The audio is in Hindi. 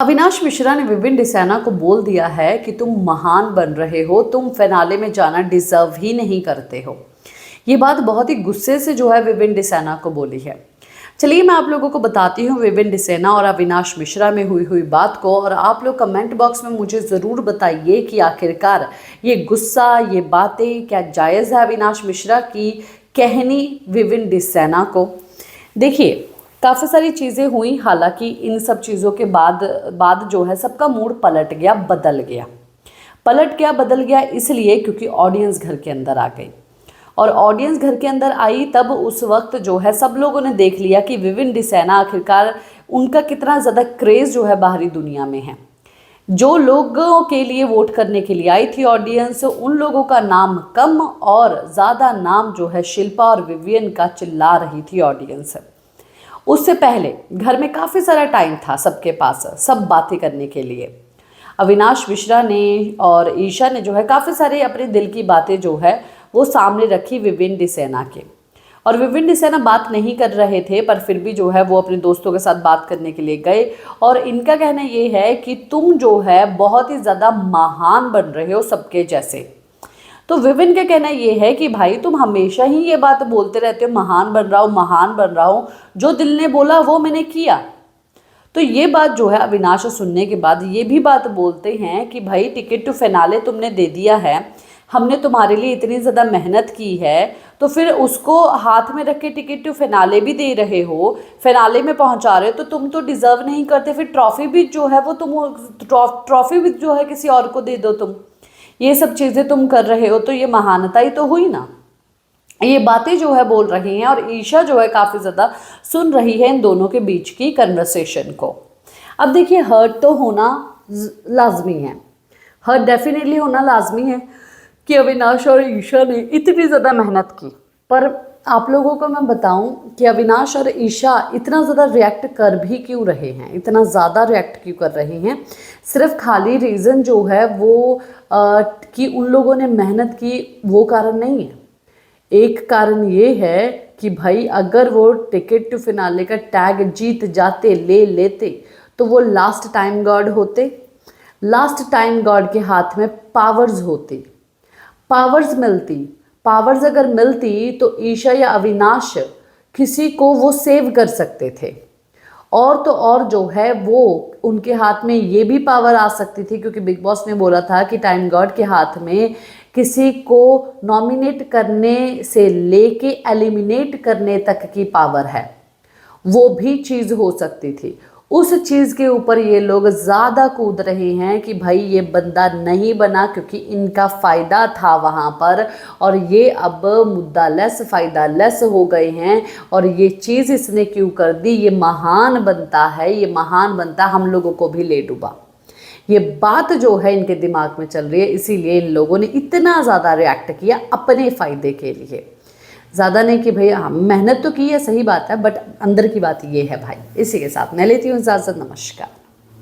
अविनाश मिश्रा ने विपिन डिसैना को बोल दिया है कि तुम महान बन रहे हो, तुम फिनाले में जाना डिजर्व ही नहीं करते हो। ये बात बहुत ही गुस्से से जो है विपिन डिसैना को बोली है। चलिए मैं आप लोगों को बताती हूँ विपिन डिसैना और अविनाश मिश्रा में हुई बात को, और आप लोग कमेंट बॉक्स में मुझे ज़रूर बताइए कि आखिरकार ये गुस्सा, ये बातें क्या जायज़ है अविनाश मिश्रा की कहनी विपिन डिसैना को। देखिए काफ़ी सारी चीज़ें हुई, हालांकि इन सब चीज़ों के बाद जो है सबका मूड पलट गया, बदल गया इसलिए क्योंकि ऑडियंस घर के अंदर आ गई। और ऑडियंस घर के अंदर आई तब उस वक्त जो है सब लोगों ने देख लिया कि विपिन डिसैना आखिरकार उनका कितना ज़्यादा क्रेज़ जो है बाहरी दुनिया में है। जो लोगों के लिए वोट करने के लिए आई थी ऑडियंस, उन लोगों का नाम कम और ज़्यादा नाम जो है शिल्पा और विवियन का चिल्ला रही थी ऑडियंस। उससे पहले घर में काफ़ी सारा टाइम था सबके पास सब बातें करने के लिए। अविनाश मिश्रा ने और ईशा ने जो है काफ़ी सारे अपने दिल की बातें जो है वो सामने रखी विपिन डिसैना के। और विपिन डिसैना बात नहीं कर रहे थे, पर फिर भी जो है वो अपने दोस्तों के साथ बात करने के लिए गए। और इनका कहना ये है कि तुम जो है बहुत ही ज़्यादा महान बन रहे हो सबके जैसे। तो विपिन का कहना ये है कि भाई तुम हमेशा ही ये बात बोलते रहते हो, महान बन रहा हूँ, जो दिल ने बोला वो मैंने किया। तो ये बात जो है अविनाश सुनने के बाद ये भी बात बोलते हैं कि भाई टिकट टू फिनाले तुमने दे दिया है, हमने तुम्हारे लिए इतनी ज़्यादा मेहनत की है, तो फिर उसको हाथ में रख के टिकट टू फिनाले भी दे रहे हो, फिनाले में पहुंचा रहे हो, तो तुम तो डिज़र्व नहीं करते, फिर ट्रॉफी भी जो है वो तुम ट्रॉफी भी जो है किसी और को दे दो। तुम ये सब चीज़ें तुम कर रहे हो तो ये महानता ही तो हुई ना। ये बातें जो है बोल रही हैं और ईशा जो है काफ़ी ज़्यादा सुन रही है इन दोनों के बीच की कन्वर्सेशन को। अब देखिए हर्ट तो होना लाजमी है, हर्ट डेफिनेटली होना लाजमी है कि अविनाश और ईशा ने इतनी ज़्यादा मेहनत की। पर आप लोगों को मैं बताऊं कि अविनाश और ईशा इतना ज़्यादा रिएक्ट कर भी क्यों रहे हैं, इतना ज़्यादा रिएक्ट क्यों कर रहे हैं। सिर्फ खाली रीज़न जो है वो कि उन लोगों ने मेहनत की वो कारण नहीं है। एक कारण ये है कि भाई अगर वो टिकट टू फिनाले का टैग जीत जाते, ले लेते, तो वो लास्ट टाइम गॉड होते। लास्ट टाइम गॉड के हाथ में पावर्स होती, पावर्स मिलती। पावर्स अगर मिलती तो ईशा या अविनाश किसी को वो सेव कर सकते थे। और तो और जो है वो उनके हाथ में ये भी पावर आ सकती थी, क्योंकि बिग बॉस ने बोला था कि टाइम गॉड के हाथ में किसी को नॉमिनेट करने से लेके एलिमिनेट करने तक की पावर है। वो भी चीज़ हो सकती थी। उस चीज़ के ऊपर ये लोग ज़्यादा कूद रहे हैं कि भाई ये बंदा नहीं बना क्योंकि इनका फ़ायदा था वहाँ पर, और ये अब मुद्दा लेस फ़ायदा लेस हो गए हैं। और ये चीज़ इसने क्यों कर दी, ये महान बनता है, ये महान बनता हम लोगों को भी ले डूबा। ये बात जो है इनके दिमाग में चल रही है, इसीलिए इन लोगों ने इतना ज़्यादा रिएक्ट किया अपने फ़ायदे के लिए। ज़्यादा नहीं कि भैया हम मेहनत तो की है, सही बात है, बट अंदर की बात ये है भाई। इसी के साथ मैं लेती हूँ इजाज़त, नमस्कार।